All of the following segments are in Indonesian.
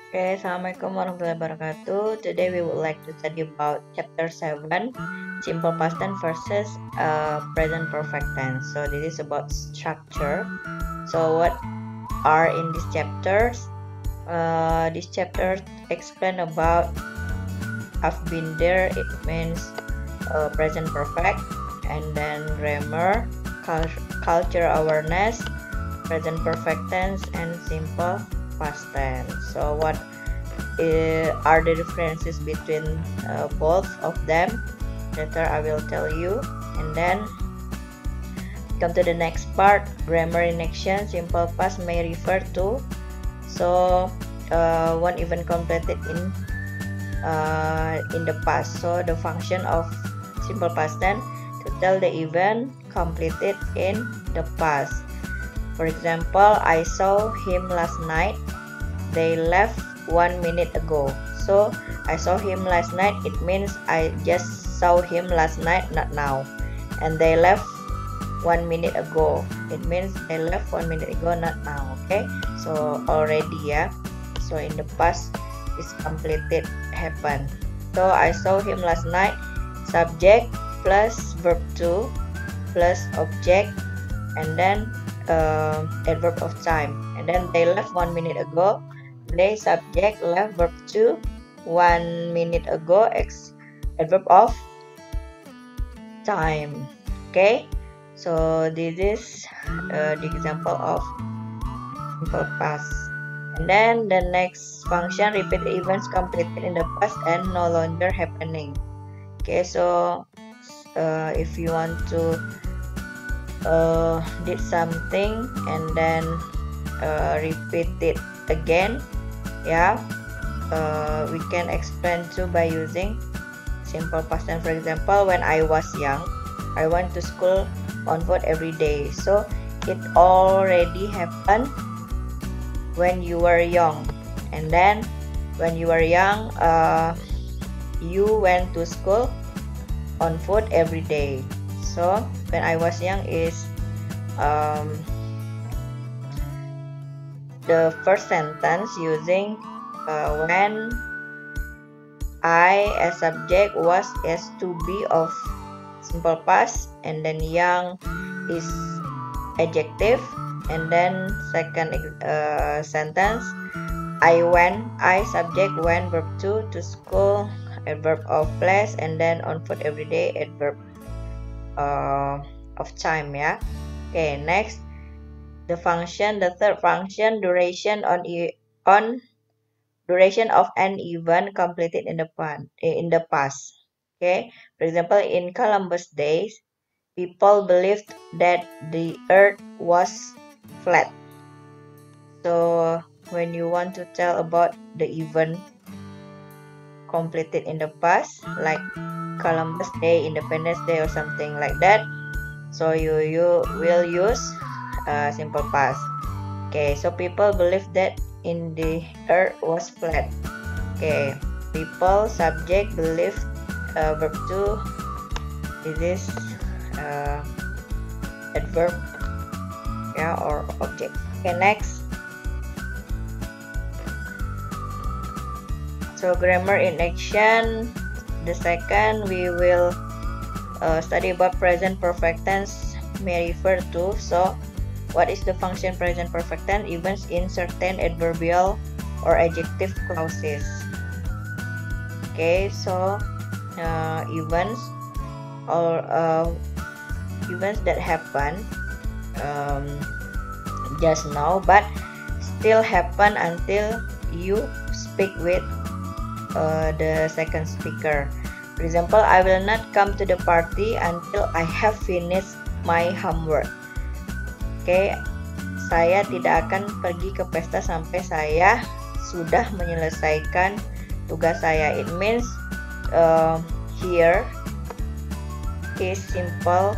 Okay, Assalamualaikum warahmatullahi wabarakatuh. Today we would like to study about chapter 7, simple past tense versus present perfect tense. So this is about structure. So what are in this chapters? This chapter explain about I've been there. It means present perfect, and then grammar, culture awareness, present perfect tense, and simple past tense. So what are the differences between both of them? Later I will tell you. And then come to the next part, grammar in action. Simple past may refer to one event completed in the past. So the function of simple past tense to tell the event completed in the past. For example, I saw him last night. They left 1 minute ago. So I saw him last night, it means I just saw him last night, not now. And they left 1 minute ago, it means they left 1 minute ago, not now. Okay, so already, yeah. So in the past is completed, happened. So I saw him last night, subject plus verb to plus object, and then adverb of time. And then they left 1 minute ago, they subject left verb to 1 minute ago, adverb of time. Okay, so this is the example of simple past. And then the next function, repeat events completed in the past and no longer happening. Okay, so if you want to did something and then repeat it again, yeah, we can explain too by using simple past tense. For example, when I was young, I went to school on foot every day. So it already happened when you were young, and then when you were young, you went to school on foot every day. So when I was young is the first sentence using when I as subject was as to be of simple past, and then young is adjective, and then second sentence I went, I subject, went verb to school, adverb of place, and then on foot every day, adverb of time, yeah. Okay, next the function, the third function, duration on duration of an event completed in the past. Okay, for example, in Columbus days, people believed that the earth was flat. So when you want to tell about the event completed in the past, like Columbus Day, Independence Day, or something like that, so you will use simple past. Okay, so people believe that in the earth was flat. Okay, people subject believe verb to, this is adverb, yeah, or object. Okay, next. So grammar in action. The second we will study about present perfect tense may refer to. So what is the function present perfect tense? Events in certain adverbial or adjective clauses. Okay, so events or events that happen just now but still happen until you speak with the second speaker. For example, I will not come to the party until I have finished my homework. Oke, saya tidak akan pergi ke pesta sampai saya sudah menyelesaikan tugas saya. It means here is simple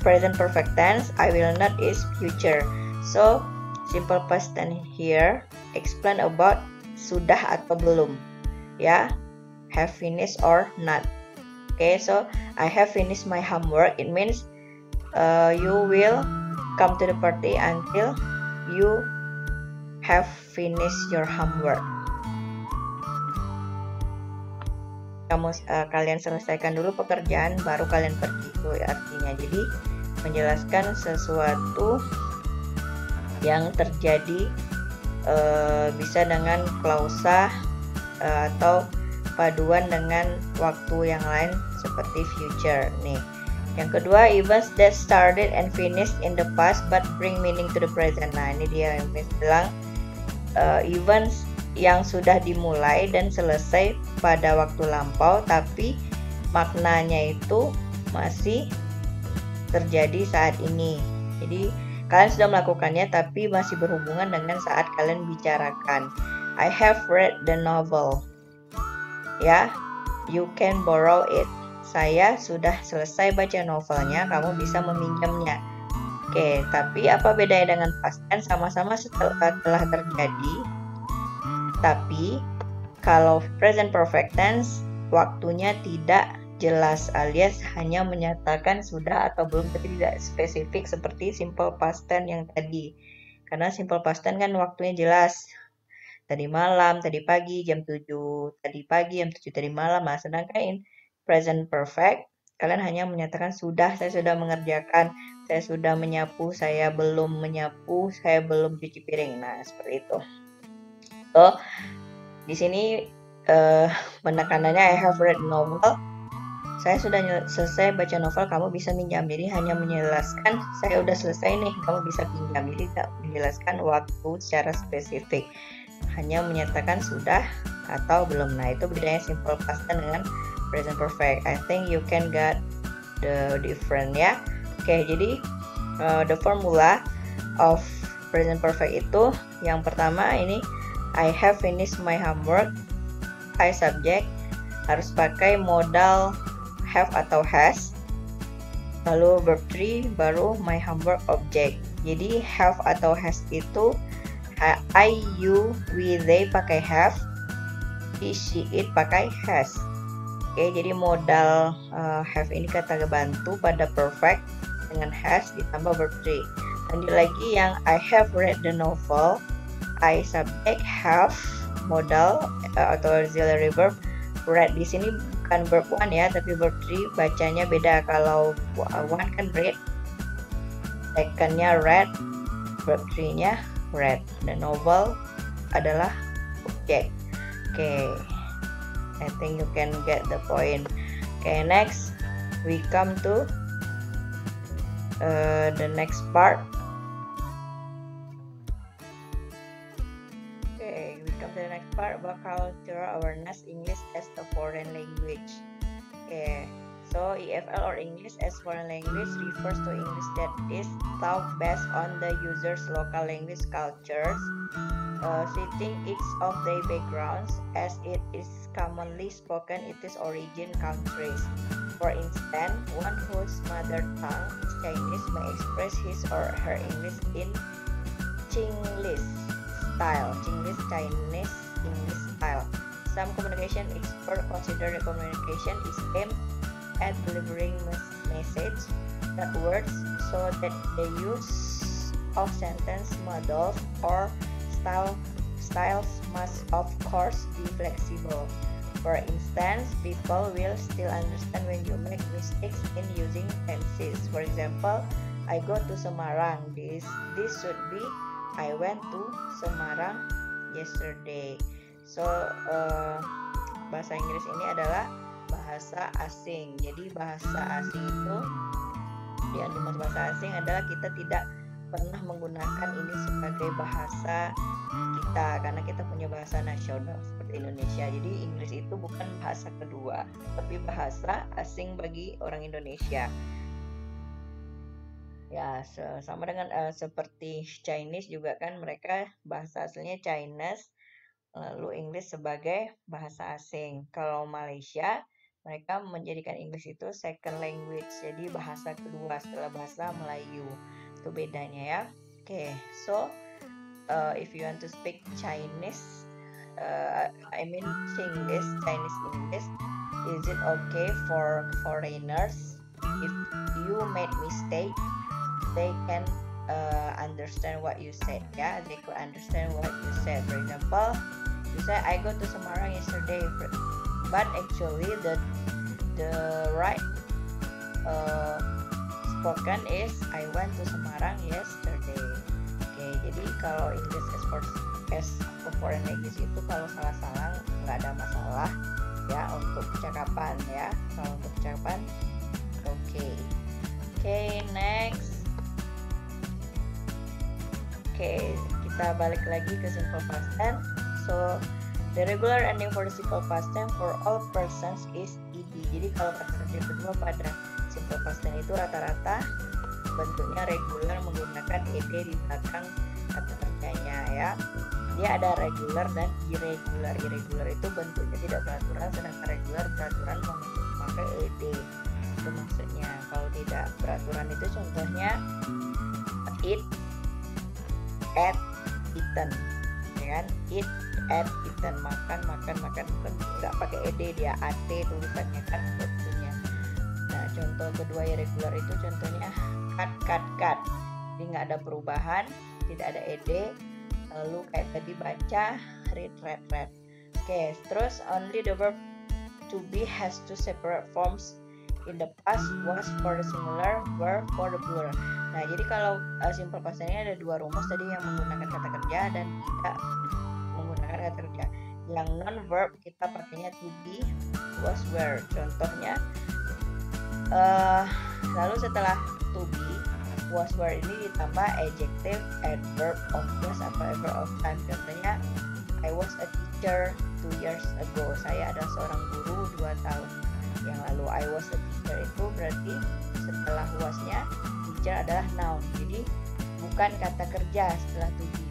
present perfect tense. I will not is future. So simple past tense here explain about sudah atau belum, ya, have finished or not. Okay, so I have finished my homework. It means you will come to the party until you have finished your homework. kalian selesaikan dulu pekerjaan baru kalian pergi, itu artinya. Jadi menjelaskan sesuatu yang terjadi bisa dengan klausa atau paduan dengan waktu yang lain seperti future. Nih, yang kedua, events that started and finished in the past but bring meaning to the present. Nah, ini dia yang bilang events yang sudah dimulai dan selesai pada waktu lampau tapi maknanya itu masih terjadi saat ini. Jadi kalian sudah melakukannya tapi masih berhubungan dengan saat kalian bicarakan. I have read the novel. Ya, you can borrow it. Saya sudah selesai baca novelnya, kamu bisa meminjamnya. Oke, tapi apa bedanya dengan past tense? Sama-sama telah terjadi. Tapi kalau present perfect tense, waktunya tidak jelas alias hanya menyatakan sudah atau belum, tapi tidak spesifik seperti simple past tense yang tadi. Karena simple past tense kan waktunya jelas. Tadi malam, tadi pagi, jam 7 tadi pagi, jam 7 tadi malam. Nah, sedangkan in present perfect, kalian hanya menyatakan sudah, saya sudah mengerjakan, saya sudah menyapu, saya belum menyapu, saya belum cuci piring. Nah, seperti itu. So, di sini penekanannya I have read novel. Saya sudah selesai baca novel, kamu bisa minjam. Jadi hanya menjelaskan saya udah selesai nih, kamu bisa pinjam. Jadi tidak menjelaskan waktu secara spesifik. Hanya menyatakan sudah atau belum. Nah, itu bedanya simple past tense dengan present perfect. I think you can get the difference ya. Oke, jadi the formula of present perfect itu yang pertama ini I have finished my homework. I subject harus pakai modal have atau has. Lalu verb 3 baru my homework object. Jadi have atau has itu I, you, we, they pakai have, he, she, it pakai has. Oke, jadi modal have ini kata bantu pada perfect dengan has ditambah verb 3. Lanjut lagi yang I have read the novel, I subject have modal atau auxiliary verb read. Di sini bukan verb 1 ya, tapi verb 3 bacanya beda. Kalau 1 kan read, second-nya read, verb 3-nya read. The novel adalah object. Okay, I think you can get the point. Okay, next we come to the next part. Okay, we come to the next part about cultural awareness, English as a foreign language. Okay, so EFL or English as foreign language refers to English that is taught based on the user's local language cultures, citing each of their backgrounds as it is commonly spoken in its origin countries. For instance, one whose mother tongue is Chinese may express his or her English in Chinglish style. Chinglish Chinese English style. Some communication experts consider the communication is aimed at delivering message, not words, so that the use of sentence models or styles must of course be flexible. For instance, people will still understand when you make mistakes in using tenses. For example, I go to Semarang. This should be I went to Semarang yesterday. So bahasa Inggris ini adalah bahasa asing. Jadi bahasa asing itu yang dimaksud bahasa asing adalah kita tidak pernah menggunakan ini sebagai bahasa kita karena kita punya bahasa nasional seperti Indonesia. Jadi Inggris itu bukan bahasa kedua, tapi bahasa asing bagi orang Indonesia. Ya, sama dengan seperti Chinese juga kan mereka bahasa aslinya Chinese, lalu English sebagai bahasa asing. Kalau Malaysia mereka menjadikan English itu second language, jadi bahasa kedua setelah bahasa Melayu. Itu bedanya ya. Okay, so if you want to speak Chinese, Chinese English, is it okay for foreigners? If you made mistake, they can understand what you said. Yeah, they could understand what you said. For example, you said I go to Semarang yesterday. but actually the right spoken is I went to Semarang yesterday. Oke, jadi kalau English as a foreign language itu kalau salah-salah nggak ada masalah ya untuk percakapan ya. Kalau untuk percakapan oke. Next. Kita balik lagi ke simple past tense. So the regular ending for the simple past tense for all persons is ed. Jadi kalau kata kerja kedua pada simple past tense itu rata-rata bentuknya regular menggunakan ed di belakang kata kerjanya ya. Dia ada regular dan irregular. Irregular itu bentuknya tidak beraturan, sedangkan regular beraturan memakai ed. Itu maksudnya. Kalau tidak beraturan itu contohnya eat, at, eaten, ya kan? Eat, at, eaten, makan, bukan nggak pakai ed, dia at tulisannya kan bentuknya. Nah, contoh kedua irregular itu contohnya cut. Jadi nggak ada perubahan, tidak ada ed, lalu kayak tadi baca, read. Oke, terus only the verb to be has two separate forms. In the past was for the singular, were for the plural. Nah, jadi kalau simple past tense ini ada dua rumus tadi yang menggunakan kata kerja dan tidak menggunakan kata kerja. Yang non verb kita pakainya to be, was, were. Contohnya, lalu setelah to be, was, were ini ditambah adjective, adverb of place atau adverb of time. Contohnya, I was a teacher 2 years ago. Saya adalah seorang guru 2 tahun yang lalu. I was a teacher itu berarti setelah wasnya teacher adalah noun, jadi bukan kata kerja setelah to be.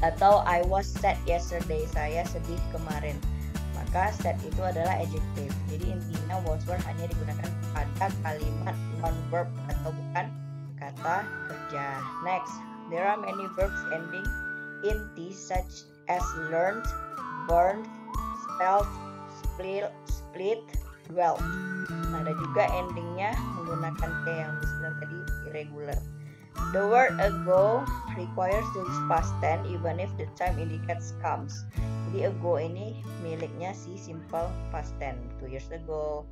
Atau I was sad yesterday, saya sedih kemarin, maka sad itu adalah adjective. Jadi intinya was, were hanya digunakan pada kalimat non verb atau bukan kata kerja. Next, there are many verbs ending in t such as learned, burned, spelled, split, dwelt. Nah, ada juga endingnya menggunakan T yang disebut tadi irregular. The word ago requires the past tense even if the time indicates comes. Jadi ago ini miliknya si simple past tense. 2 years ago,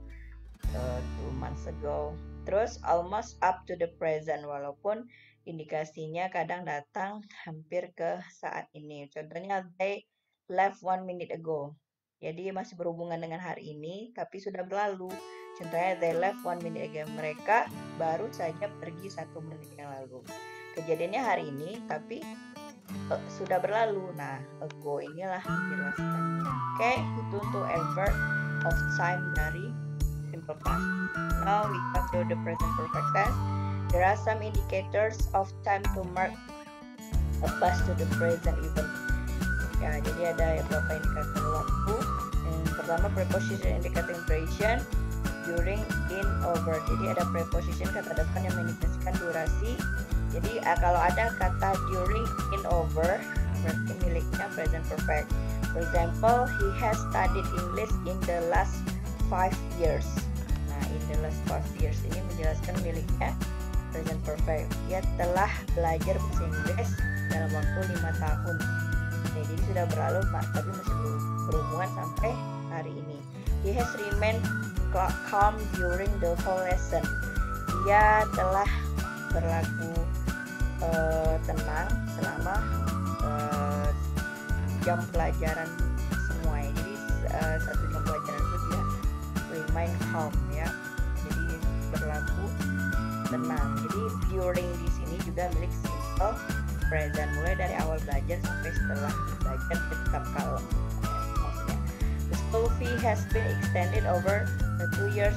2 months ago. Terus almost up to the present, walaupun indikasinya kadang datang hampir ke saat ini. Contohnya they left 1 minute ago. Jadi masih berhubungan dengan hari ini, tapi sudah berlalu. Contohnya, they left 1 minute ago. Mereka baru saja pergi 1 menit yang lalu. Kejadiannya hari ini, tapi sudah berlalu. Nah, ago inilah menjelaskannya. Oke, itu untuk adverb of time dari simple past. Now we come to the present perfect tense. There are some indicators of time to mark a past to the present even. Ya, jadi ada beberapa indikator waktu. Yang pertama preposition indicating duration, during, in, over. Jadi ada preposition kata depan yang mengindikasikan durasi. Jadi kalau ada kata during, in, over, berarti miliknya present perfect. For example, he has studied English in the last 5 years. Nah, in the last 5 years ini menjelaskan miliknya present perfect. Dia telah belajar bahasa Inggris dalam waktu 5 tahun. Nah, jadi sudah berlalu tapi masih berhubungan sampai hari ini. He has remained calm during the whole lesson. Dia telah berlaku tenang selama jam pelajaran semua. Jadi 1 jam pelajaran itu dia remain calm ya. Jadi berlaku tenang. Jadi during di sini juga milik simple present, mulai dari awal belajar sampai setelah belajar tetap kalem. Maksudnya, the school fee has been extended over the 2 years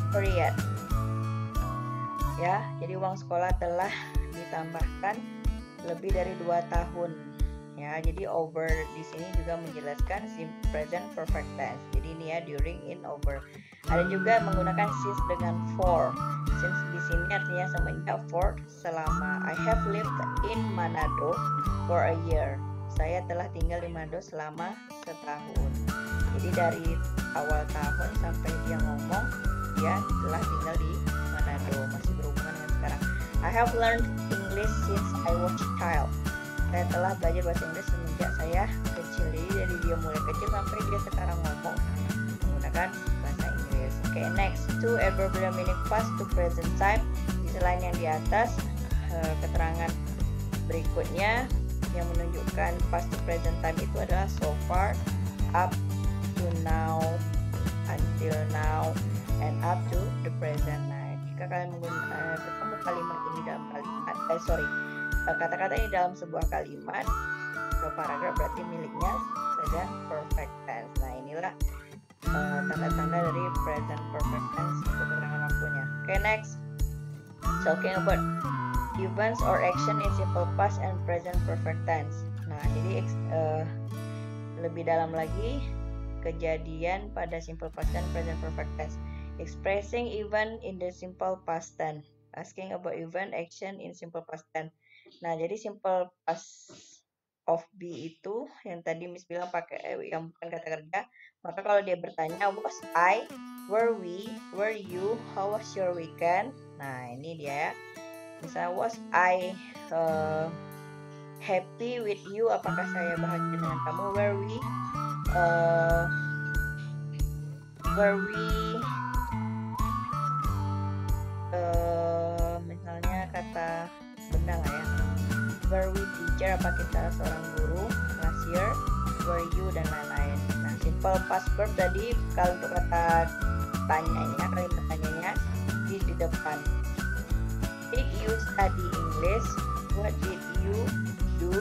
period. Ya, jadi uang sekolah telah ditambahkan lebih dari 2 tahun. Ya, jadi over di sini juga menjelaskan present perfect tense. Jadi ini ya during, in, over. Ada juga menggunakan since dengan for. Since di sini artinya semenjak, for selama. I have lived in Manado for a year. Saya telah tinggal di Manado selama setahun. Jadi dari awal tahun sampai dia ngomong dia telah tinggal di Manado, masih berhubungan dengan sekarang. I have learned English since I was a child. Saya telah belajar bahasa Inggris semenjak saya kecil. Jadi dari dia mulai kecil sampai dia sekarang ngomong, menggunakan bahasa Inggris. Oke, next, two adverbial meaning past to present time. Di selain yang di atas, keterangan berikutnya yang menunjukkan past to present time itu adalah so far, up to now, until now, and up to the present. Nah, jika kalian bertemu kalimat ini dalam kata-kata ini dalam sebuah kalimat atau paragraf, berarti miliknya present perfect tense. Nah, inilah tanda-tanda dari present perfect tense untuk keterangan waktunya. Oke, next, talking about events or action in simple past and present perfect tense. Nah, jadi lebih dalam lagi, kejadian pada simple past dan present perfect tense. Expressing event in the simple past tense. Asking about event action in simple past tense. Nah, jadi simple past of be itu yang tadi Miss bilang pakai yang bukan kata kerja. Maka kalau dia bertanya was I, were we, were you, how was your weekend? Nah, ini dia ya. Misalnya was I happy with you, apakah saya bahagia dengan kamu? Were we misalnya kata benda lah ya. Were we teacher, apa kita seorang guru? Last year, were you, dan lain-lain. Nah, simple past verb tadi kalau untuk kata tanyanya, kalimat tanyanya di depan. Did you study English? What did you do?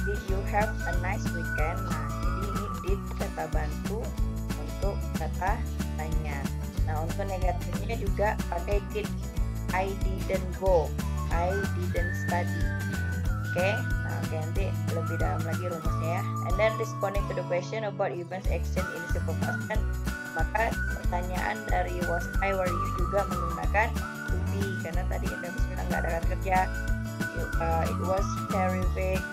Did you have a nice weekend? Nah, jadi ini did kata bantu untuk kata tanya. Nah, untuk negatifnya juga pakai did. I didn't go. I didn't study. Oke, nah nanti lebih dalam lagi rumusnya ya. And then responding to the question about events action in simple past tense, maka pertanyaan dari was I, were you juga menggunakan to be, karena tadi udah bilang nggak ada kata kerja. It was terrific.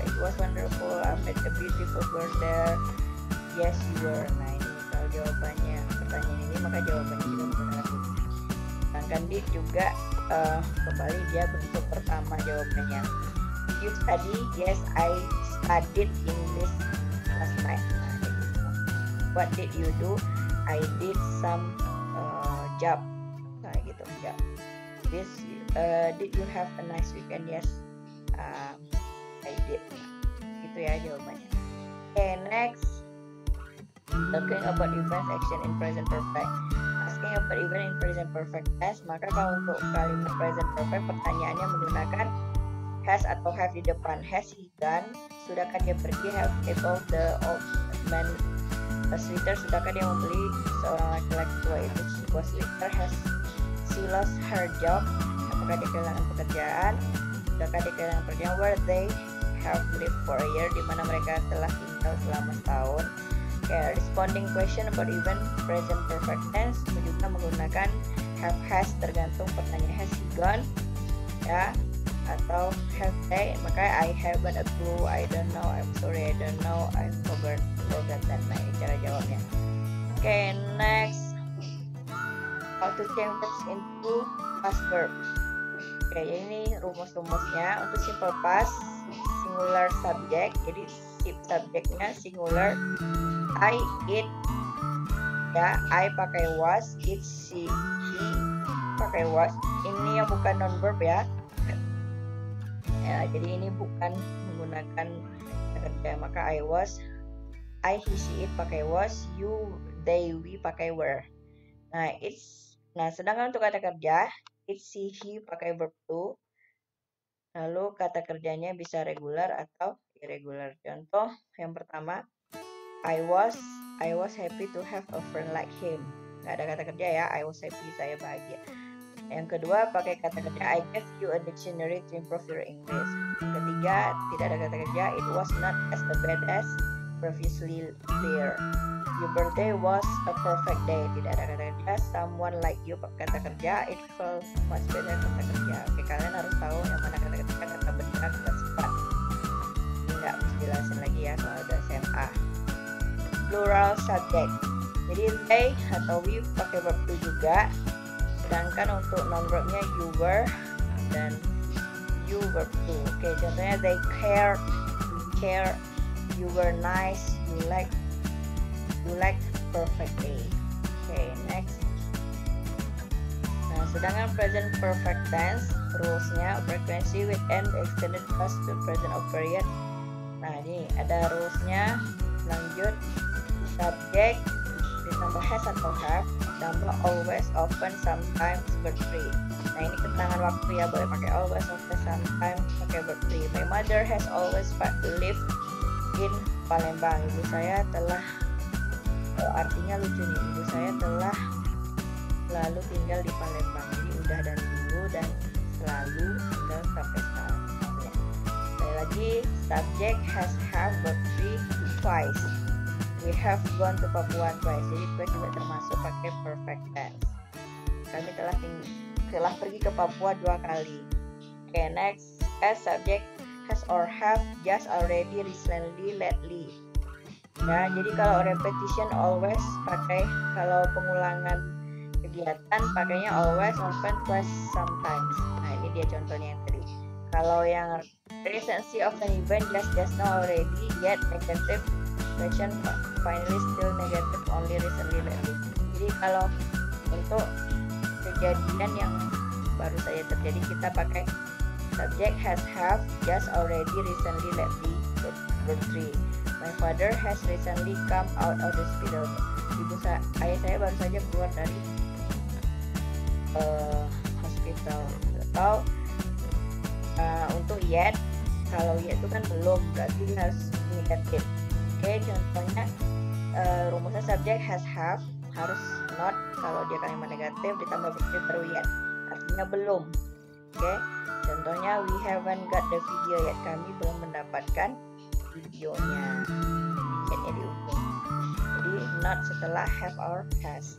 It was wonderful. I met a beautiful girl there. Yes, you were. Nah, ini kalau jawabannya pertanyaan ini, maka jawabannya juga menggunakan to be. Sedangkan did juga kembali dia bentuk pertama jawabannya. Did you study? Yes, I studied English last night. Nah, gitu. What did you do? I did some job. Nah, gitu ya. Did you have a nice weekend? Yes, I did. Gitu ya jawabannya. Okay, next, talking about events action in present perfect. Asking about event in present perfect tense, maka kalau untuk kalimat present perfect pertanyaannya menggunakan has atau have di depan. Has he gone? Sudahkah dia pergi? Have he bought the old man a sweater? Sudahkah dia membeli seorang laki-laki tua itu sebuah sweater? Has she lost her job? Apakah dia kehilangan pekerjaan? Sudahkah dia kehilangan pekerjaan? Where they have lived for a year, di mana mereka telah tinggal selama setahun. Okay, responding question about event present perfect tense juga menggunakan have has, tergantung pertanyaan. Has he gone ya, atau have they, maka I haven't a clue, I don't know, I'm sorry, I don't know, I forgotten. Nah, ini cara jawabnya. Okay, next, how to change verbs into past verb. Oke, ini rumus-rumusnya. Untuk simple past, singular subject, jadi subjeknya singular. I, it, ya, I pakai was, it, she, he pakai was. Ini yang bukan non verb ya. Ya, jadi ini bukan menggunakan kerja, maka I was, I, he, she, it pakai was, you, they, we pakai were. Nah, sedangkan untuk kata kerja, it, she, he pakai verb to. Lalu kata kerjanya bisa regular atau irregular. Contoh yang pertama, I was happy to have a friend like him. Nggak ada kata kerja ya, I was happy, saya bahagia. Yang kedua pakai kata kerja, I gave you a dictionary to improve your English. Yang ketiga tidak ada kata kerja, it was not as bad as previously clear. Your birthday was a perfect day. Tidak ada kata kerja. Someone like you kata kerja, it felt much better kata kerja. Oke, kalian harus tahu yang mana kata kerja, kata benda, kata sifat. Nggak mesti jelasin lagi ya kalau ada SMA. Plural subject, jadi they atau we pakai verb to juga, sedangkan untuk non verbnya you were dan you verb to. Oke, contohnya they care, you care, you were nice, you like, You like perfectly. Okay, next. Nah, sedangkan present perfect tense rules-nya frequency with end extended past to present of period. Nah, ini ada rules-nya. Lanjut, subject ditambah has atau have, ditambah always, often, sometimes, verb 3. Nah, ini keterangan waktu ya, boleh pakai always, often, sometimes, pakai verb 3. My mother has always lived in Palembang. Ibu saya telah, artinya lucu nih, ibu saya telah selalu tinggal di Palembang. Jadi udah dan dulu dan selalu tinggal sampai sekarang. Sekali lagi, subject has have verb 3 twice. We have gone to Papua twice. Jadi twice juga termasuk pakai perfect tense. Kami telah pergi ke Papua 2 kali. Okay, next. As subject has or have, just, already, recently, lately. Nah, jadi kalau repetition always pakai, kalau pengulangan kegiatan pakainya always, often, twice, sometimes. Nah, ini dia contohnya yang tadi. Kalau yang recency of an event, just now, already, yet, negative, question, finally, still, negative, only, recently, lately. Jadi kalau untuk kejadian yang baru saja terjadi, kita pakai subject has have, just, already, recently, lately, verb 3. My father has recently come out of the hospital. Ayah saya baru saja keluar dari hospital. Atau untuk yet, kalau yet itu kan belum, berarti harus negatif. Oke, contohnya rumusnya subject has have, harus not, kalau dia kalimat negatif ditambah verb baru yet, artinya belum. Oke, contohnya we haven't got the video yet, kami belum mendapatkan videonya. Yetnya di ujung. Jadi not setelah have or has.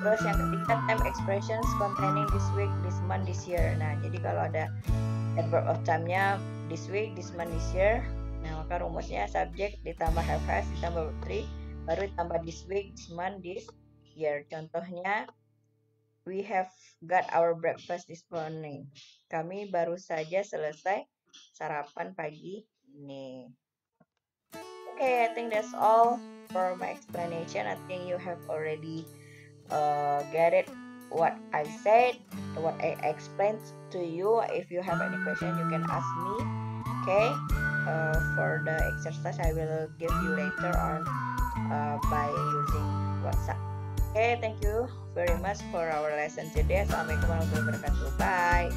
Terus yang ketiga, time expressions containing this week, this month, this year. Nah, jadi kalau ada adverb of time-nya this week, this month, this year, nah maka rumusnya subject ditambah have has ditambah verb 3, baru ditambah this week, this month, this year. Contohnya, we have got our breakfast this morning. Kami baru saja selesai sarapan pagi ini. Okay, I think that's all for my explanation. I think you have already get it what I said, what I explained to you. If you have any question, you can ask me. Okay, for the exercise I will give you later on by using WhatsApp. Okay, thank you very much for our lesson today. Assalamualaikum warahmatullahi wabarakatuh. Bye.